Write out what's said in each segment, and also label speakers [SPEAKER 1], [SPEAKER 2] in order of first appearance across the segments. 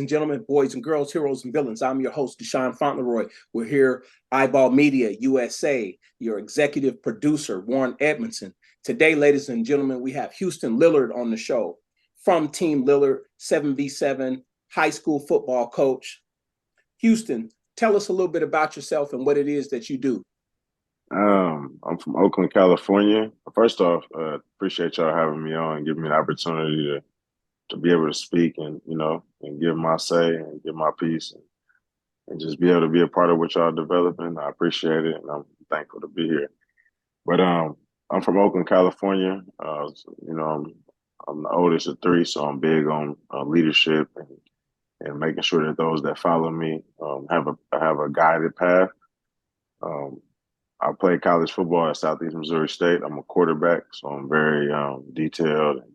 [SPEAKER 1] and gentlemen, boys and girls, heroes and villains. I'm your host, Deshaun Fauntleroy. We're here, Eyeball Media USA, your executive producer, Warren Edmondson. Today, ladies and gentlemen, we have Houston Lillard on the show from Team Lillard, 7v7 high school football coach. Houston, tell us a little bit about yourself and what it is that you do.
[SPEAKER 2] I'm from Oakland, California. First off, appreciate y'all having me on and giving me the opportunity to be able to speak and and give my say and give my piece and just be able to be a part of what y'all developing. I appreciate it and I'm thankful to be here. But I'm from Oakland, California. I'm the oldest of three, so I'm big on leadership and making sure that those that follow me have a guided path. Um, I played college football at Southeast Missouri State. I'm a quarterback, so I'm very detailed and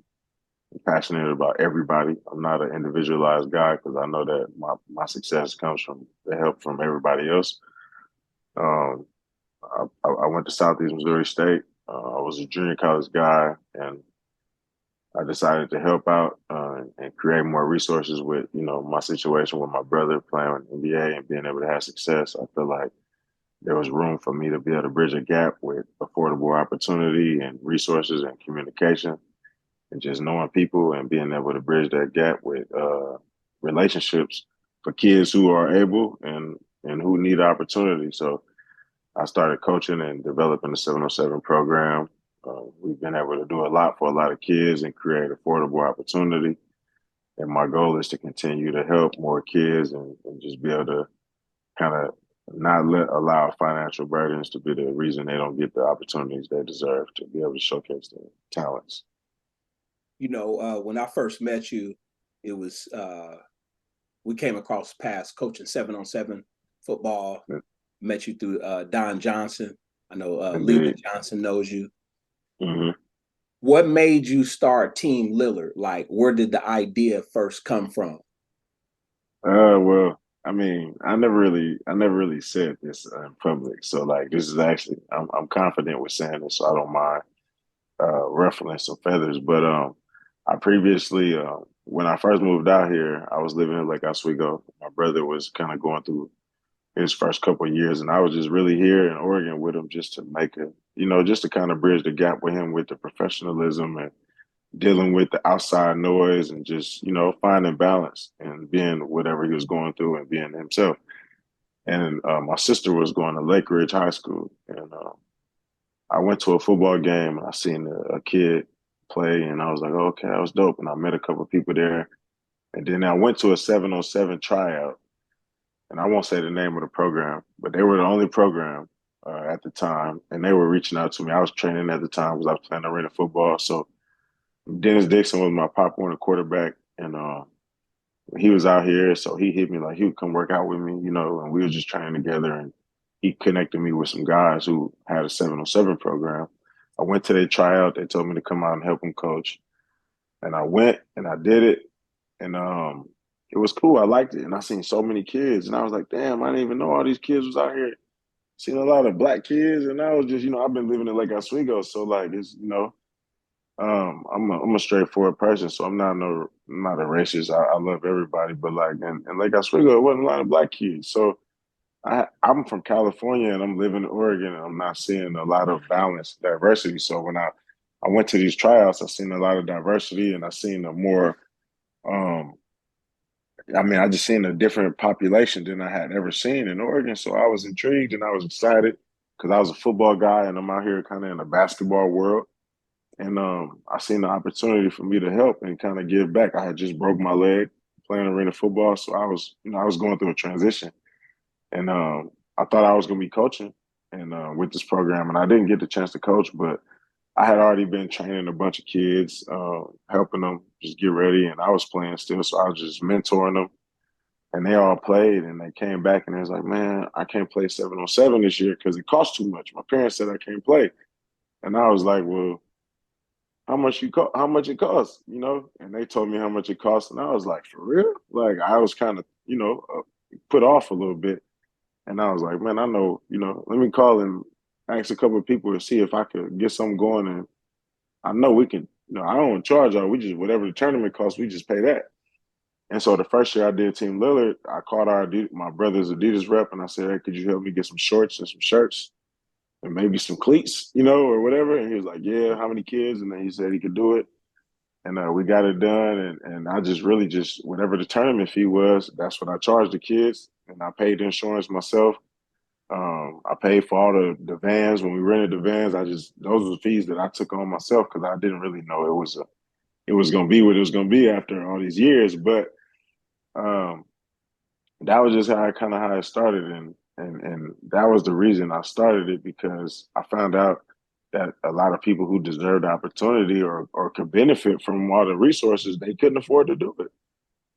[SPEAKER 2] passionate about everybody. I'm not an individualized guy because I know that my success comes from the help from everybody else. Um, I went to Southeast Missouri State. I was a junior college guy, and I decided to help out and create more resources with my situation with my brother playing in the NBA and being able to have success. I feel like there was room for me to be able to bridge a gap with affordable opportunity and resources and communication and just knowing people and being able to bridge that gap with relationships for kids who are able and who need opportunity. So I started coaching and developing the 707 program. We've been able to do a lot for a lot of kids and create affordable opportunity. And my goal is to continue to help more kids and just be able to kind of not allow financial burdens to be the reason they don't get the opportunities they deserve to be able to showcase their talents.
[SPEAKER 1] When I first met you, it was we came across past coaching 7-on-7 football. Met you through Don Johnson. I know Leland
[SPEAKER 2] Indeed.
[SPEAKER 1] Johnson knows you.
[SPEAKER 2] Mm-hmm.
[SPEAKER 1] What made you start Team Lillard? Like, where did the idea first come from?
[SPEAKER 2] Well, I mean, I never really said this in public. So, like, this is actually, I'm confident with saying this, so I don't mind ruffling some feathers. But I previously, when I first moved out here, I was living in Lake Oswego. My brother was kind of going through his first couple of years, and I was just really here in Oregon with him just to make just to kind of bridge the gap with him with the professionalism and dealing with the outside noise and just, finding balance and being whatever he was going through and being himself. And my sister was going to Lake Ridge High School. And I went to a football game and I seen a kid play and I was like, oh, okay, that was dope. And I met a couple of people there. And then I went to a 707 tryout. And I won't say the name of the program, but they were the only program at the time. And they were reaching out to me. I was training at the time because I was playing arena football. So Dennis Dixon was my Pop Warner quarterback, and he was out here, so he hit me like he would come work out with me, and we were just training together. And he connected me with some guys who had a 707 program. I went to their tryout. They told me to come out and help them coach, and I went and I did it, and it was cool. I liked it, and I seen so many kids, and I was like, damn, I didn't even know all these kids was out here. Seen a lot of black kids, and I was just, I've been living in Lake Oswego, so like it's. I'm a straightforward person, so I'm not a racist. I love everybody, but like and like Oswego, it wasn't a lot of black kids. So I'm from California and I'm living in Oregon and I'm not seeing a lot of balance, diversity. So when I went to these tryouts, I seen a lot of diversity and I seen a more um I just seen a different population than I had ever seen in Oregon. So I was intrigued and I was excited because I was a football guy and I'm out here kind of in the basketball world. And I seen the opportunity for me to help and kind of give back. I had just broke my leg playing arena football, so I was going through a transition, and I thought I was going to be coaching and with this program, and I didn't get the chance to coach, but I had already been training a bunch of kids, helping them just get ready, and I was playing still, so I was just mentoring them, and they all played, and they came back, and they was like, "Man, I can't play 7-on-7 this year because it costs too much." My parents said I can't play, and I was like, "Well, how much it costs, and they told me how much it costs, and I was like, for real? Like I was kind of put off a little bit, and I was like, man, I know, let me call and ask a couple of people to see if I could get something going, and I know we can. I don't charge y'all, we just whatever the tournament costs, we just pay that. And so the first year I did Team Lillard, I called my brother's Adidas rep, and I said, "Hey, could you help me get some shorts and some shirts and maybe some cleats, or whatever?" And he was like, "Yeah, how many kids?" And then he said he could do it, and we got it done. And I just really just whatever the tournament fee was, that's what I charged the kids, and I paid the insurance myself. I paid for all the vans when we rented the vans. Those were the fees that I took on myself because I didn't really know it was going to be what it was going to be after all these years, but. Um, that was just how it started, and that was the reason I started it, because I found out that a lot of people who deserved the opportunity or could benefit from all the resources, they couldn't afford to do it.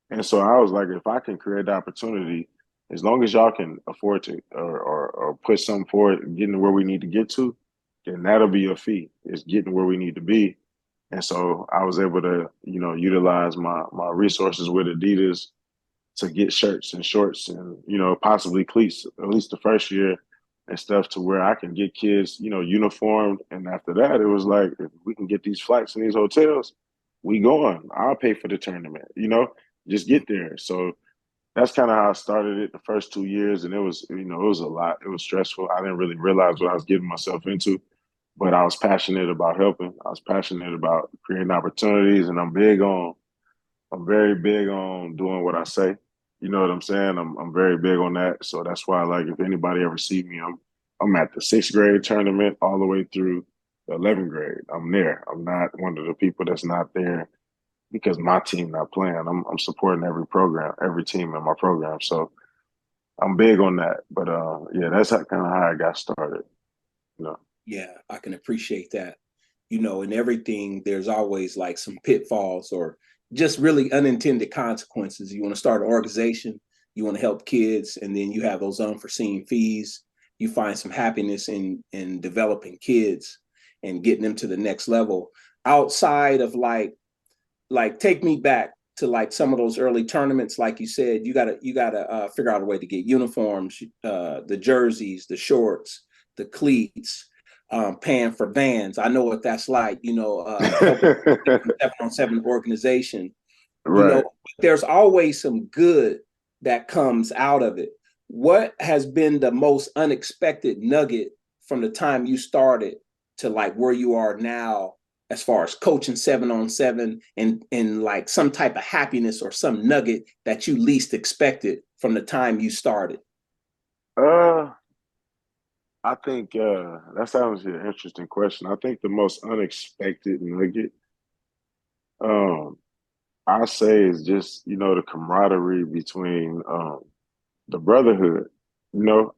[SPEAKER 2] And so I was like, if I can create the opportunity, as long as y'all can afford to or put something forward and getting to where we need to get to, then that'll be your fee, is getting where we need to be. And so I was able to, utilize my resources with Adidas to get shirts and shorts and possibly cleats at least the first year and stuff, to where I can get kids uniformed. And after that, it was like, if we can get these flights and these hotels, we going. I'll pay for the tournament. Just get there. So that's kind of how I started it the first 2 years, and it was a lot. It was stressful. I didn't really realize what I was getting myself into, but I was passionate about helping. I was passionate about creating opportunities, and I'm very big on doing what I say. You know what I'm saying? I'm very big on that. So that's why, like, if anybody ever see me, I'm at the 6th grade tournament all the way through the 11th grade. I'm there. I'm not one of the people that's not there because my team not playing. I'm supporting every program, every team in my program. So I'm big on that. But yeah, that's kind of how I got started. You know.
[SPEAKER 1] Yeah, I can appreciate that. In everything, there's always like some pitfalls or just really unintended consequences. You want to start an organization, you want to help kids, and then you have those unforeseen fees. You find some happiness in developing kids and getting them to the next level. Outside of like take me back to like some of those early tournaments. Like you said, you gotta figure out a way to get uniforms, the jerseys, the shorts, the cleats, paying for vans. I know what that's like, helping 7-on-7 organization.
[SPEAKER 2] Right.
[SPEAKER 1] There's always some good that comes out of it. What has been the most unexpected nugget from the time you started to like where you are now, as far as coaching 7-on-7, and like some type of happiness or some nugget that you least expected from the time you started?
[SPEAKER 2] Uh, I think that sounds an interesting question. I think the most unexpected nugget, um, I say, is just the camaraderie between the brotherhood.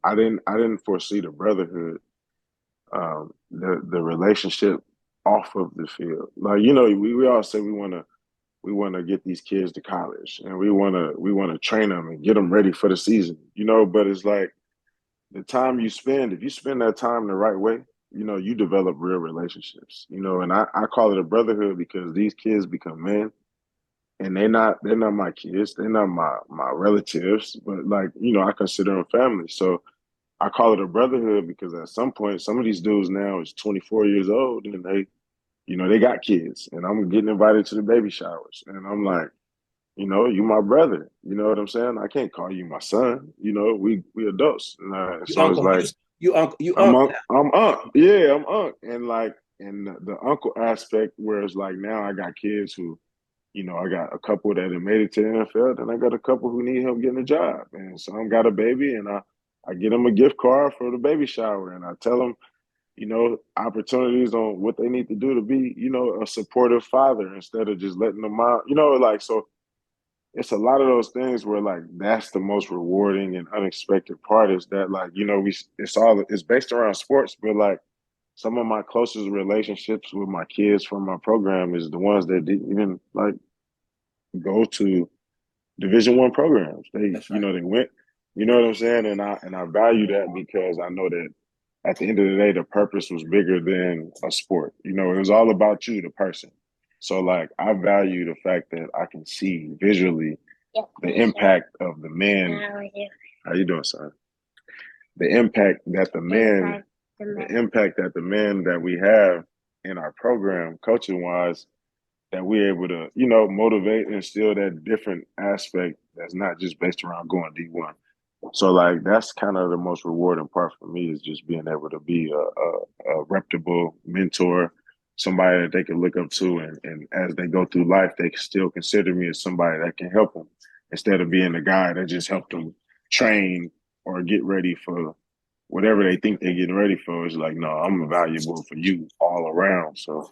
[SPEAKER 2] I didn't foresee the brotherhood, the relationship off of the field. Like we all say we want to get these kids to college, and we want to train them and get them ready for the season. But it's like the time you spend, if you spend that time the right way, you develop real relationships. And I call it a brotherhood because these kids become men, and they're not my kids, they're not my relatives, but like, I consider them family. So I call it a brotherhood because at some point, some of these dudes now is 24 years old, and they got kids, and I'm getting invited to the baby showers, and I'm like, you my brother. You know what I'm saying? I can't call you my son. We adults.
[SPEAKER 1] You
[SPEAKER 2] So it's
[SPEAKER 1] uncle,
[SPEAKER 2] like
[SPEAKER 1] you
[SPEAKER 2] I'm
[SPEAKER 1] uncle
[SPEAKER 2] unc,
[SPEAKER 1] now.
[SPEAKER 2] I'm unc. Yeah, I'm unc. And like in the uncle aspect, where it's like now I got kids who, I got a couple that have made it to the NFL, then I got a couple who need help getting a job, and some got a baby, and I get them a gift card for the baby shower, and I tell them, opportunities on what they need to do to be, a supportive father instead of just letting them out, like so it's a lot of those things where like that's the most rewarding and unexpected part, is that like it's based around sports, but like some of my closest relationships with my kids from my program is the ones that didn't even like go to Division 1 programs. They
[SPEAKER 1] That's right.
[SPEAKER 2] they went, you know what I'm saying, and I value that because I know that at the end of the day the purpose was bigger than a sport. It was all about you, the person. So like I value the fact that I can see visually the impact of the man. How you doing, son? The impact that the impact that the men that we have in our program, coaching wise, that we're able to, motivate and instill that different aspect that's not just based around going D1. So like that's kind of the most rewarding part for me is just being able to be a reputable mentor, somebody that they can look up to, and as they go through life, they can still consider me as somebody that can help them instead of being the guy that just helped them train or get ready for whatever they think they're getting ready for. It's like, no, I'm valuable for you all around. So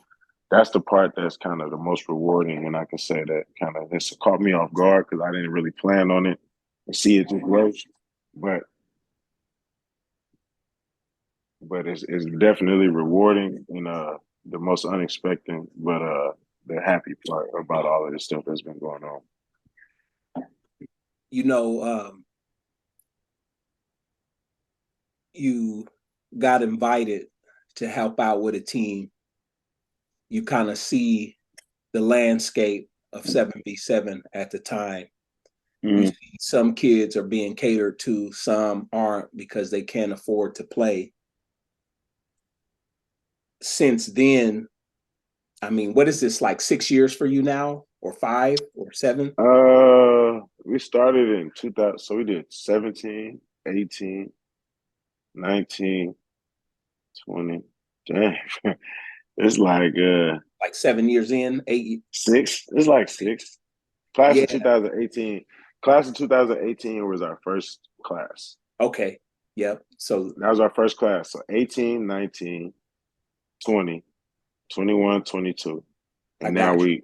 [SPEAKER 2] that's the part that's kind of the most rewarding, and I can say that kind of this caught me off guard because I didn't really plan on it and see it just way. But it's definitely rewarding and the most unexpected, but the happy part about all of this stuff that's been going on.
[SPEAKER 1] You know, you got invited to help out with a team. You kind of see the landscape of 7v7 at the time. You see some kids are being catered to, some aren't because they can't afford to play. Since then, I mean, what is this, like 6 years for you now, or 5 or 7?
[SPEAKER 2] We started in 2000, so we did 17, 18, 19, 20. Dang. It's
[SPEAKER 1] Like 7 years in, 8.
[SPEAKER 2] six. It's like six. Class
[SPEAKER 1] Yeah.
[SPEAKER 2] of 2018. Class of 2018 was our first class.
[SPEAKER 1] Okay. Yep. So
[SPEAKER 2] that was our first class. So 18, 19, 20, 21, 22. And now we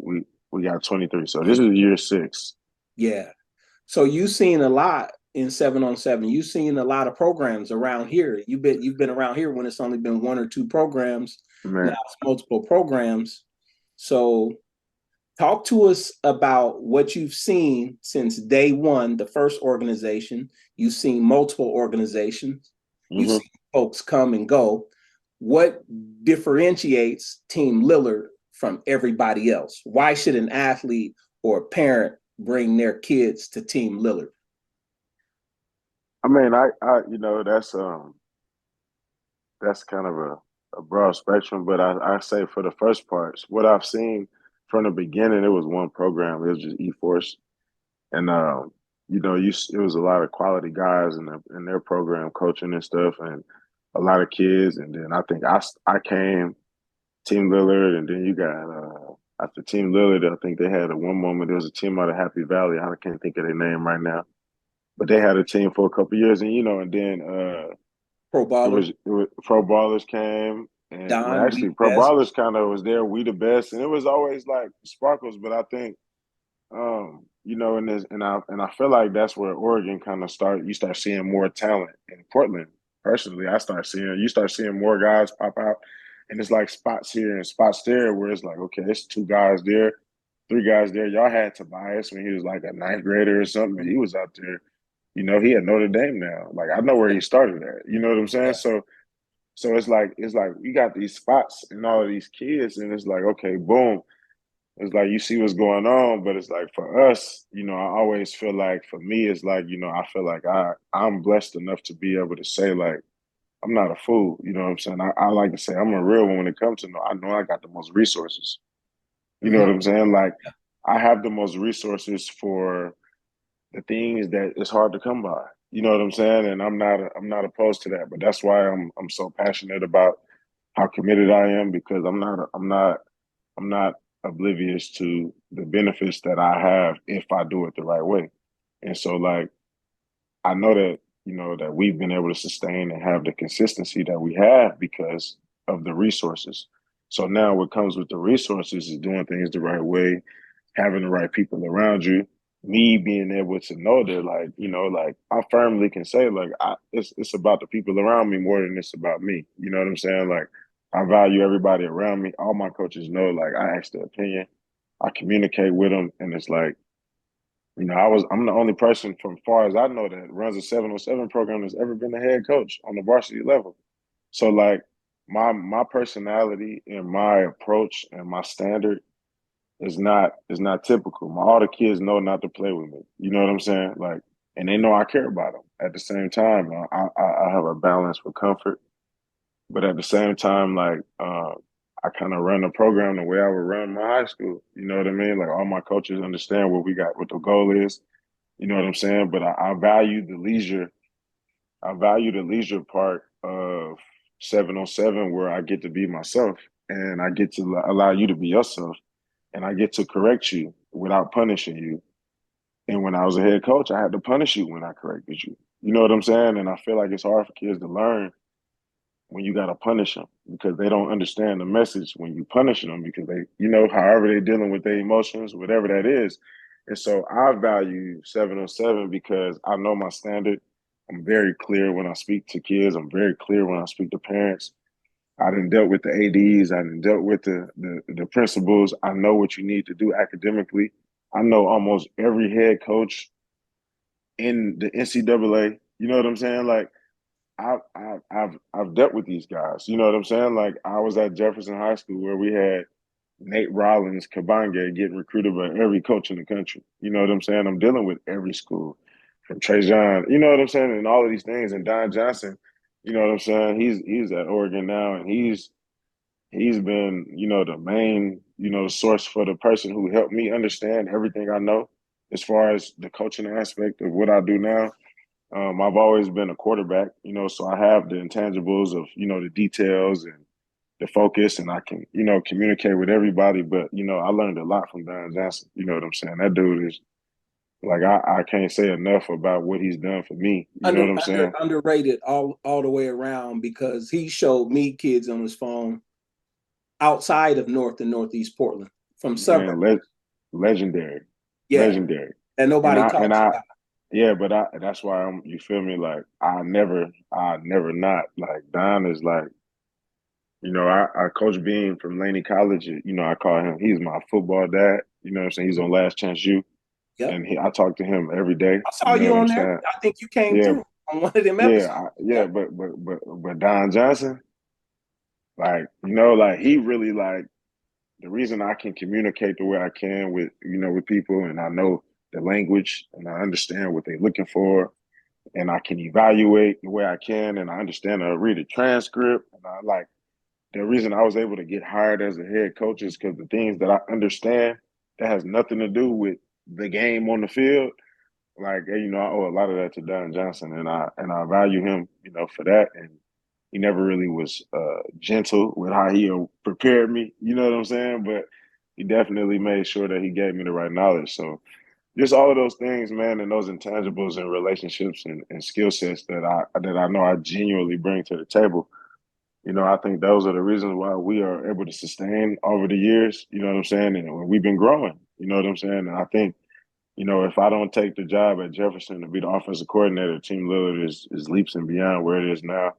[SPEAKER 2] got 23. So this is year 6.
[SPEAKER 1] Yeah. So you've seen a lot in 7-on-7. You've seen a lot of programs around here. You've been around here when it's only been 1 or 2 programs.
[SPEAKER 2] Man.
[SPEAKER 1] Now it's multiple programs. So talk to us about what you've seen since day one, the first organization. You've seen multiple organizations. You've seen folks come and go. What differentiates Team Lillard from everybody else? Why should an athlete or a parent bring their kids to Team Lillard?
[SPEAKER 2] I mean, that's kind of a broad spectrum, but I say for the first parts, what I've seen from the beginning, it was one program. It was just E-Force. And it was a lot of quality guys in their program coaching and stuff, and a lot of kids. And then I think I came Team Lillard, and then you got after Team Lillard, I think they had at one moment there was a team out of Happy Valley. I can't think of their name right now, but they had a team for a couple of years, and and then
[SPEAKER 1] Pro Ballers,
[SPEAKER 2] it was Pro Ballers came. And well,
[SPEAKER 1] Don,
[SPEAKER 2] actually,
[SPEAKER 1] we
[SPEAKER 2] Pro
[SPEAKER 1] best.
[SPEAKER 2] Ballers kind of was there. We the best, and it was always like sparkles. But I think and I feel like that's where Oregon kind of you start seeing more talent. In Portland, personally, you start seeing more guys pop out, and it's like spots here and spots there where it's like, okay, it's 2 guys there, 3 guys there. Y'all had Tobias when he was like a 9th grader or something, and he was out there. He at Notre Dame now. Like I know where he started at. You know what I'm saying?
[SPEAKER 1] Yeah.
[SPEAKER 2] So it's like we got these spots and all of these kids, and it's like, okay, boom. It's like you see what's going on, but it's like for us, I always feel like for me, it's like, I feel like I'm blessed enough to be able to say like I'm not a fool. You know what I'm saying? I like to say I'm a real one when it comes to I know I got the most resources. You know what I'm saying? Like I have the most resources for the things that it's hard to come by. You know what I'm saying? And I'm not opposed to that. But that's why I'm so passionate about how committed I am because I'm not oblivious to the benefits that I have if I do it the right way. And so like I know that that we've been able to sustain and have the consistency that we have because of the resources. So now what comes with the resources is doing things the right way, having the right people around you, me being able to know that like I firmly can say like it's about the people around me more than it's about me. You know what I'm saying? Like I value everybody around me. All my coaches know like I ask their opinion. I communicate with them and it's like I'm the only person from far as I know that runs a 7-on-7 program that's ever been a head coach on the varsity level. So like my personality and my approach and my standard is not typical. All the kids know not to play with me. You know what I'm saying? Like, and they know I care about them. At the same time, I have a balance for comfort, but at the same time, like I kind of run the program the way I would run my high school. You know what I mean? Like all my coaches understand what we got, what the goal is. You know what I'm saying? But I value the leisure. I value the leisure part of 7 on 7 where I get to be myself and I get to allow you to be yourself and I get to correct you without punishing you. And when I was a head coach, I had to punish you when I corrected you. You know what I'm saying? And I feel like it's hard for kids to learn when you got to punish them because they don't understand the message when you punish them because they, however they're dealing with their emotions, whatever that is. And so I value 7 on 7 because I know my standard. I'm very clear when I speak to kids. I'm very clear when I speak to parents. I done dealt with the ADs. I done dealt with the principals. I know what you need to do academically. I know almost every head coach in the NCAA. You know what I'm saying? Like I've dealt with these guys. You know what I'm saying? Like I was at Jefferson High School where we had Nate Rollins, Kabanga getting recruited by every coach in the country. You know what I'm saying? I'm dealing with every school from Trajan. You know what I'm saying? And all of these things. And Don Johnson. You know what I'm saying? He's at Oregon now, and he's been the main source for the person who helped me understand everything I know as far as the coaching aspect of what I do now. I've always been a quarterback, so I have the intangibles of, the details and the focus, and I can, communicate with everybody. But, I learned a lot from Don Johnson. You know what I'm saying? That dude is like, I can't say enough about what he's done for me. You know what I'm saying?
[SPEAKER 1] Underrated all the way around because he showed me kids on his phone outside of North and Northeast Portland from suburbs.
[SPEAKER 2] Man, legendary,
[SPEAKER 1] Yeah,
[SPEAKER 2] legendary.
[SPEAKER 1] and
[SPEAKER 2] And
[SPEAKER 1] nobody
[SPEAKER 2] I, and
[SPEAKER 1] talks
[SPEAKER 2] I,
[SPEAKER 1] about.
[SPEAKER 2] yeah, but that's why you feel me? Like, I never not. Like, Don is like, I Coach Bean from Laney College, I call him, he's my football dad. You know what I'm saying? He's on Last Chance U.
[SPEAKER 1] Yep.
[SPEAKER 2] And I talk to him every day.
[SPEAKER 1] I saw
[SPEAKER 2] You know
[SPEAKER 1] you
[SPEAKER 2] what I'm
[SPEAKER 1] on there.
[SPEAKER 2] saying?
[SPEAKER 1] I think you came
[SPEAKER 2] Yeah,
[SPEAKER 1] through on one of them
[SPEAKER 2] yeah,
[SPEAKER 1] episodes.
[SPEAKER 2] yeah.
[SPEAKER 1] Yep.
[SPEAKER 2] But Don Johnson, like, like he really like the reason I can communicate the way I can with, with people and I know the language and I understand what they're looking for and I can evaluate the way I can and I understand I read a transcript and I like the reason I was able to get hired as a head coach is because the things that I understand that has nothing to do with the game on the field. Like, I owe a lot of that to Don Johnson, and I value him, for that. And he never really was gentle with how he prepared me. You know what I'm saying? But he definitely made sure that he gave me the right knowledge. So just all of those things, man, and those intangibles and relationships and skill sets that I know I genuinely bring to the table. I think those are the reasons why we are able to sustain over the years. You know what I'm saying? And we've been growing. You know what I'm saying? And I think if I don't take the job at Jefferson to be the offensive coordinator, Team Lillard is leaps and beyond where it is now.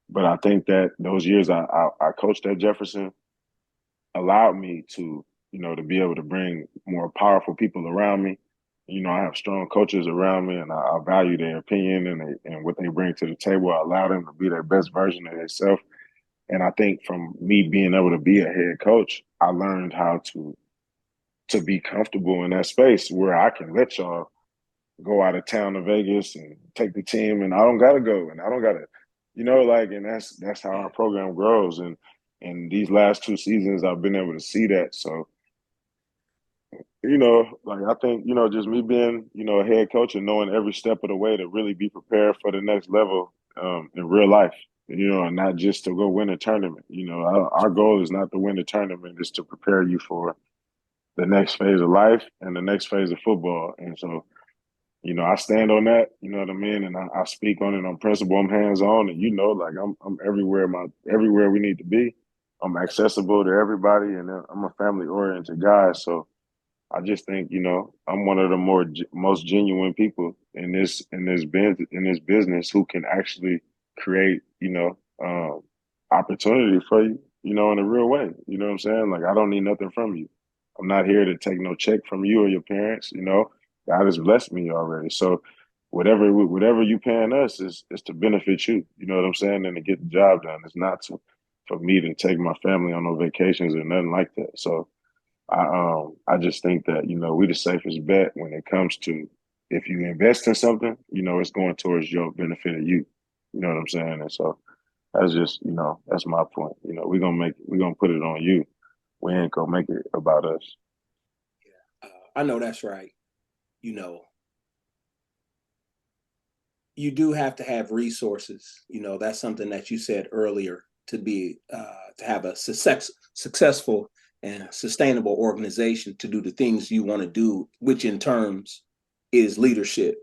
[SPEAKER 2] But I think that those years I coached at Jefferson allowed me to, to be able to bring more powerful people around me. I have strong coaches around me, and I value their opinion and what they bring to the table. I allow them to be their best version of themselves. And I think from me being able to be a head coach, I learned how to be comfortable in that space where I can let y'all go out of town to Vegas and take the team, and I don't gotta go, and I don't gotta, and that's how our program grows. And these last 2 seasons, I've been able to see that. So, like I think, just me being, a head coach and knowing every step of the way to really be prepared for the next level in real life. And not just to go win a tournament. Our goal is not to win a tournament; it's to prepare you for the next phase of life and the next phase of football. And so I stand on that, you know what I mean? And I speak on it on principle. I'm hands on and like I'm everywhere we need to be. I'm accessible to everybody and I'm a family oriented guy. So I just think, I'm one of the most genuine people in this business who can actually create, opportunity for you, in a real way. You know what I'm saying? Like I don't need nothing from you. I'm not here to take no check from you or your parents, God has blessed me already. So whatever you paying us is to benefit you. You know what I'm saying? And to get the job done. It's not for me to take my family on no vacations or nothing like that. So I just think that, we the safest bet when it comes to if you invest in something, it's going towards your benefit of you. You know what I'm saying? And so That's just, that's my point. We're gonna put it on you. We ain't gonna make it about us.
[SPEAKER 1] I know that's right. You know, you do have to have resources. That's something that you said earlier to have a successful and sustainable organization to do the things you want to do, which in terms is leadership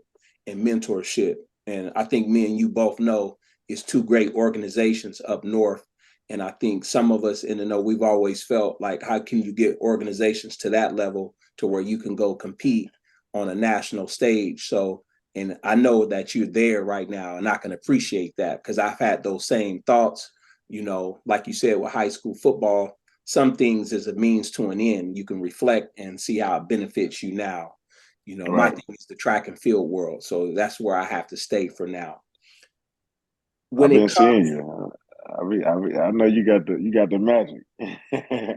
[SPEAKER 1] and mentorship. And I think me and you both know it's two great organizations up north. And I think some of us in the know, we've always felt like, how can you get organizations to that level to where you can go compete on a national stage? So, and I know that you're there right now, and I can appreciate that because I've had those same thoughts. Like you said, with high school football, some things is a means to an end. You can reflect and see how it benefits you now. My
[SPEAKER 2] Right.
[SPEAKER 1] thing is the track and field world. So that's where I have to stay for now. When
[SPEAKER 2] I've
[SPEAKER 1] it
[SPEAKER 2] been
[SPEAKER 1] comes
[SPEAKER 2] seeing you. I know you got the magic.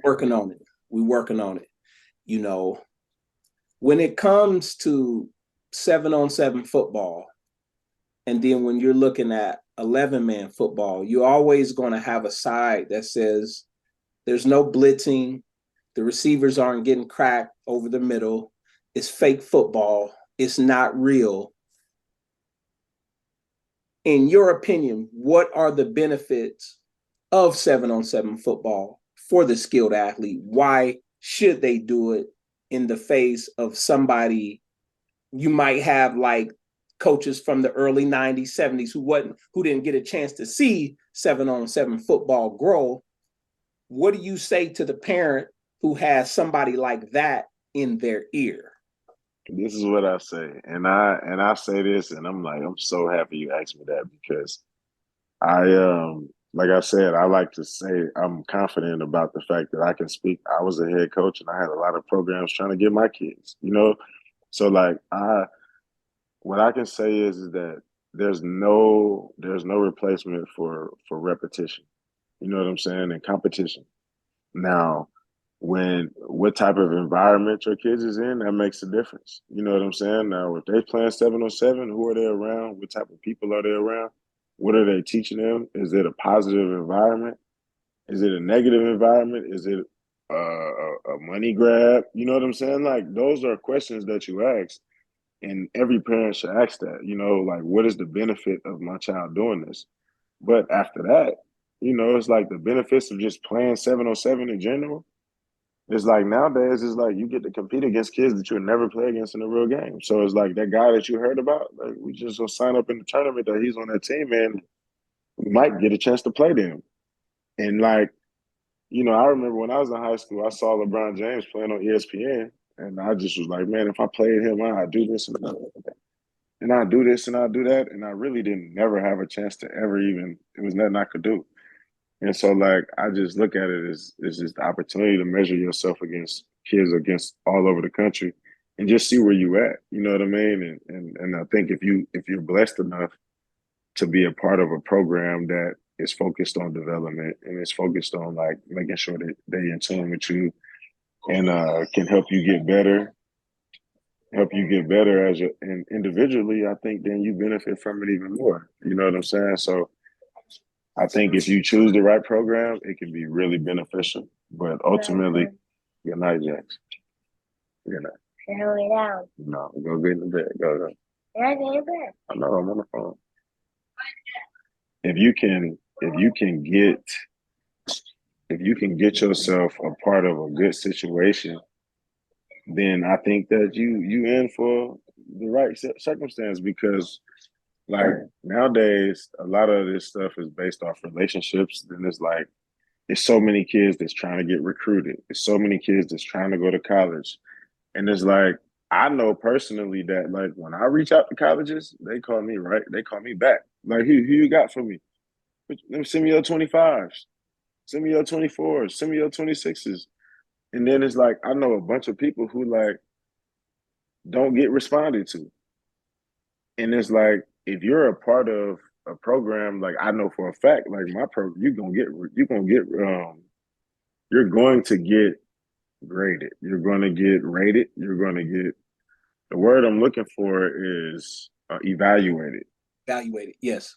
[SPEAKER 1] working on it, we working on it. You know, when it comes to 7-on-7 football, and then when you're looking at 11-man football, you're always going to have a side that says there's no blitzing, the receivers aren't getting cracked over the middle, it's fake football, it's not real. In your opinion, what are the benefits of 7-on-7 football for the skilled athlete? Why should they do it in the face of somebody you might have like coaches from the early 90s, 70s who didn't get a chance to see 7-on-7 football grow? What do you say to the parent who has somebody like that in their ear?
[SPEAKER 2] This is what I say, and I say this, and I'm like, I'm so happy you asked me that because like I said, I like to say I'm confident about the fact that I can speak. I was a head coach, and I had a lot of programs trying to get my kids. So like what I can say is that there's no replacement for repetition. You know what I'm saying? And competition. Now, when what type of environment your kids is in, that makes a difference. You know what I'm saying? Now, if they playing 7-on-7, who are they around? What type of people are they around? What are they teaching them? Is it a positive environment? Is it a negative environment? Is it a money grab? You know what I'm saying? Like those are questions that you ask, and every parent should ask that. Like what is the benefit of my child doing this? But after that, it's like the benefits of just playing 7-on-7 in general. It's like nowadays, it's like you get to compete against kids that you'll never play against in a real game. So it's like that guy that you heard about, like we just gonna sign up in the tournament that he's on that team, and we might get a chance to play them. And like, I remember when I was in high school, I saw LeBron James playing on ESPN, and I just was like, man, if I played him, I'd do this and I do this and I do that, and I really didn't never have a chance to ever even. It was nothing I could do. And so, like, I just look at it as it's just the opportunity to measure yourself against kids against all over the country, and just see where you at. You know what I mean? And I think if you're blessed enough to be a part of a program that is focused on development and is focused on like making sure that they in tune with you and can help you get better and individually, I think then you benefit from it even more. You know what I'm saying? So I think if you choose the right program, it can be really beneficial. But ultimately, good night, Jax. Good night. Lay down. No, go get in the bed. Go. Yeah, get in bed. I know I'm on the phone. If you can, if you can get, if you can get yourself a part of a good situation, then I think that you in for the right circumstance because like nowadays a lot of this stuff is based off relationships. Then it's like there's so many kids that's trying to get recruited. There's so many kids that's trying to go to college. And it's like, I know personally that like when I reach out to colleges, they call me, right? They call me back. Like, who you got for me? Let me send me your 25s, send me your 24s, send me your 26s. And then it's like, I know a bunch of people who like don't get responded to. And it's like, if you're a part of a program, like I know for a fact, like my program, you're going to get graded. You're going to get rated. You're going to get the word I'm looking for is evaluated.
[SPEAKER 1] Evaluate it. Yes.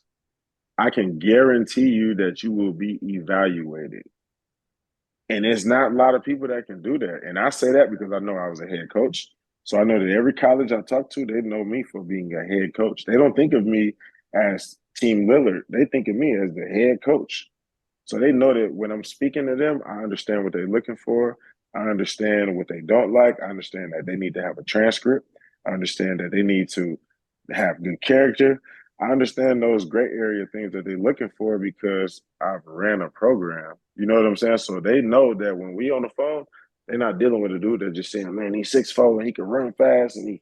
[SPEAKER 2] I can guarantee you that you will be evaluated. And it's not a lot of people that can do that. And I say that because I know I was a head coach. So I know that every college I talk to, they know me for being a head coach. They don't think of me as Team Lillard. They think of me as the head coach. So they know that when I'm speaking to them, I understand what they're looking for. I understand what they don't like. I understand that they need to have a transcript. I understand that they need to have good character. I understand those gray area things that they're looking for because I've ran a program. You know what I'm saying? So they know that when we on the phone, they're not dealing with a dude that's just saying, man, he's 6'4" and he can run fast and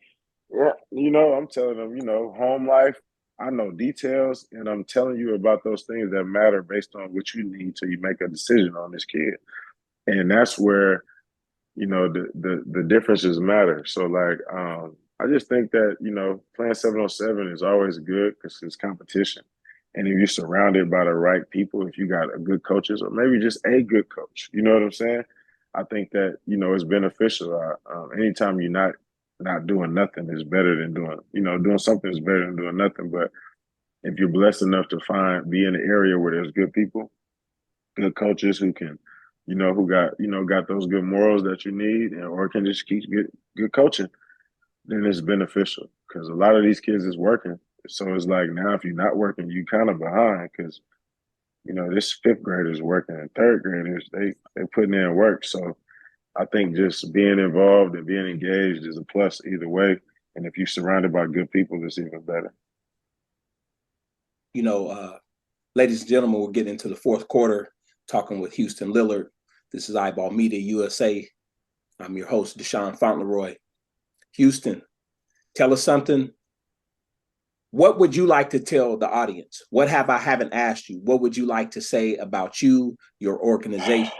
[SPEAKER 2] yeah, I'm telling them, home life, I know details, and I'm telling you about those things that matter based on what you need till you make a decision on this kid. And that's where, the differences matter. So like, I just think that, playing 7-on-7 is always good because it's competition. And if you're surrounded by the right people, if you got a good coaches or maybe just a good coach, you know what I'm saying? I think that, it's beneficial. Anytime you're not doing nothing is better than doing something is better than doing nothing. But if you're blessed enough to be in an area where there's good people, good coaches who can, got those good morals that you need, or can just keep good coaching, then it's beneficial because a lot of these kids is working. So it's like now if you're not working, you kind of behind because this fifth graders working and third graders they putting in work. So I think just being involved and being engaged is a plus either way. And if you're surrounded by good people, it's even better.
[SPEAKER 1] You know, ladies and gentlemen, we'll get into the fourth quarter talking with Houston Lillard. This is Eyeball Media USA. I'm your host, Deshaun Fauntleroy. Houston, tell us something. What would you like to tell the audience? What I haven't asked you? What would you like to say about you, your organization?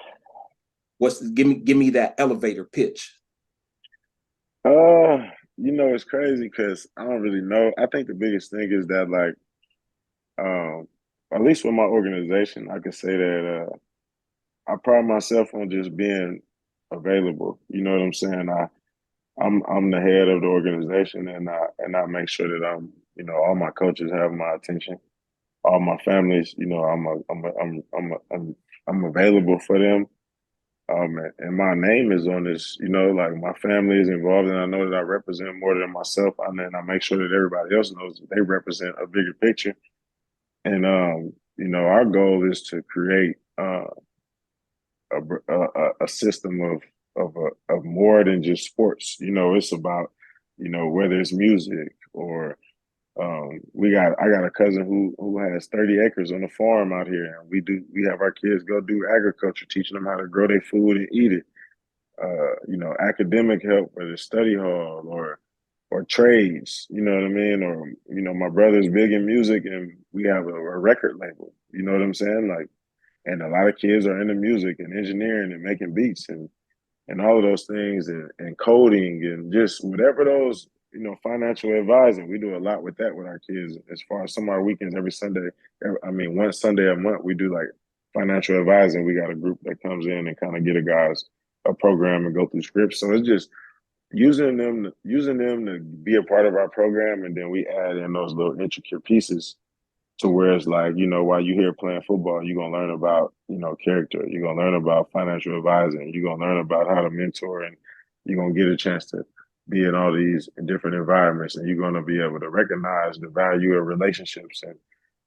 [SPEAKER 1] Give me that elevator pitch.
[SPEAKER 2] It's crazy because I don't really know. I think the biggest thing is that um, at least with my organization, I could say that I pride myself on just being available. You know what I'm saying? I'm the head of the organization, and I make sure that all my coaches have my attention. All my families, I'm available for them. And my name is on this, like my family is involved, and I know that I represent more than myself. And then I make sure that everybody else knows that they represent a bigger picture. And our goal is to create a system of more than just sports. It's about whether it's music or I got a cousin who has 30 acres on a farm out here, and we have our kids go do agriculture, teaching them how to grow their food and eat it. Academic help, whether it's study hall or trades, you know what I mean? Or, my brother's big in music and we have a record label, you know what I'm saying? Like, and a lot of kids are into music and engineering and making beats and all of those things and coding and just whatever those, financial advising. We do a lot with that with our kids. As far as some of our weekends, every Sunday, one Sunday a month, we do like financial advising. We got a group that comes in and kind of get a program and go through scripts. So it's just using them to be a part of our program, and then we add in those little intricate pieces to where it's like, while you're here playing football, you're gonna learn about, character, you're gonna learn about financial advising, you're gonna learn about how to mentor, and you're gonna get a chance to be in all these different environments, and you're gonna be able to recognize the value of relationships and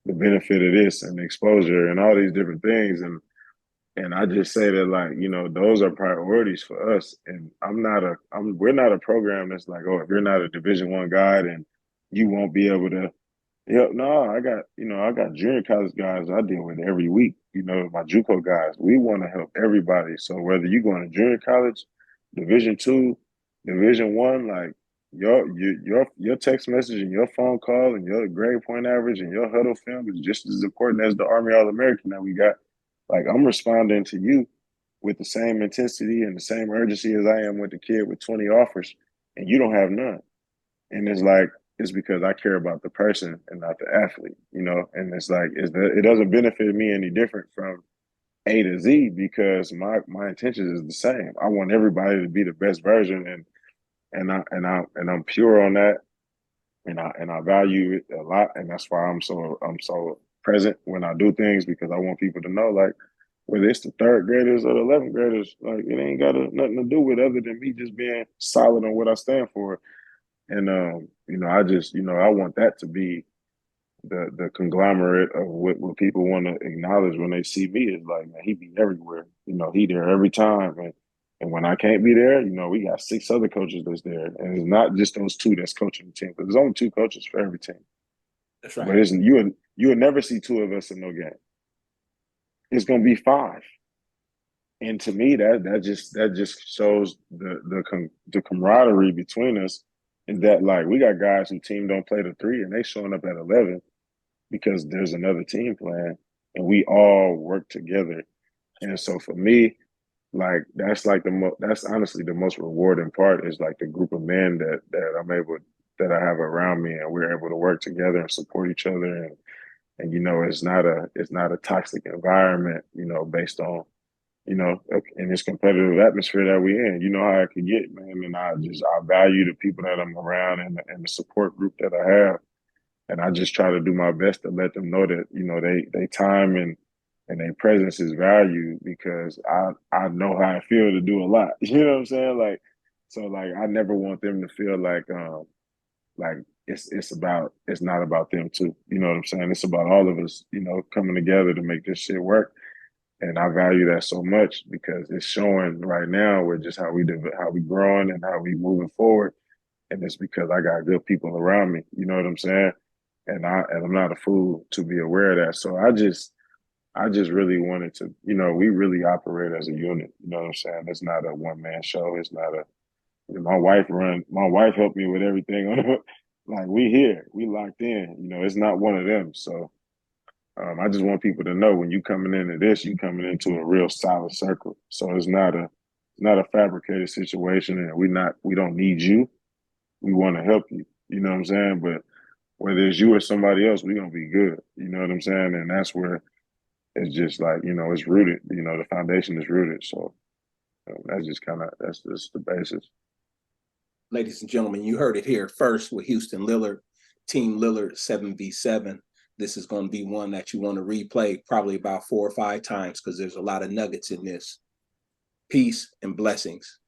[SPEAKER 2] the benefit of this and the exposure and all these different things. And I just say that those are priorities for us. And we're not a program that's like, oh, if you're not a Division I guy, then you won't be able to. Yeah, no, I got junior college guys I deal with every week. My JUCO guys. We want to help everybody. So whether you're going to junior college, Division II, Division I, like your text message and your phone call and your grade point average and your huddle film is just as important as the Army All American that we got. Like I'm responding to you with the same intensity and the same urgency as I am with the kid with 20 offers, and you don't have none. And it's because I care about the person and not the athlete. And it doesn't benefit me any different from A to Z because my intentions is the same. I want everybody to be the best version, and I'm pure on that, and I value it a lot, and that's why I'm so present when I do things because I want people to know, like, whether it's the third graders or the 11th graders, like it ain't got nothing to do with other than me just being solid on what I stand for. And I just, I want that to be the conglomerate of what people want to acknowledge when they see me is like, man, he be everywhere. He there every time. And when I can't be there, we got 6 other coaches that's there. And it's not just those 2 that's coaching the team, because there's only 2 coaches for every team.
[SPEAKER 1] That's right.
[SPEAKER 2] But it's you would never see 2 of us in no game. It's gonna be 5. And to me, that just shows the camaraderie between us, is that like we got guys who team don't play the 3 and they showing up at 11 because there's another team playing and we all work together. And so for me, like that's like that's honestly the most rewarding part, is like the group of men that I have around me, and we're able to work together and support each other, and it's not a toxic environment, based on in this competitive atmosphere that we in. You know how it can get, man. And I value the people that I'm around, and the support group that I have. And I just try to do my best to let them know that, they time and their presence is valued, because I know how I feel to do a lot. You know what I'm saying? Like, so like I never want them to feel like it's not about them too. You know what I'm saying? It's about all of us, coming together to make this shit work. And I value that so much, because it's showing right now with just how we growing and how we moving forward. And it's because I got good people around me. You know what I'm saying? And I'm not a fool to be aware of that. So I just really wanted to, we really operate as a unit. You know what I'm saying? It's not a one man show. It's not my wife helped me with everything on it. Like, we here, we locked in, it's not one of them. So I just want people to know, when you coming into this, you coming into a real solid circle. So it's not a fabricated situation, and we don't need you. We want to help you. You know what I'm saying? But whether it's you or somebody else, we're gonna be good. You know what I'm saying? And that's where it's just like, it's rooted. The foundation is rooted. So that's just the basis.
[SPEAKER 1] Ladies and gentlemen, you heard it here first with Houston Lillard, Team Lillard 7v7. This is going to be one that you want to replay probably about 4 or 5 times, because there's a lot of nuggets in this. Peace and blessings.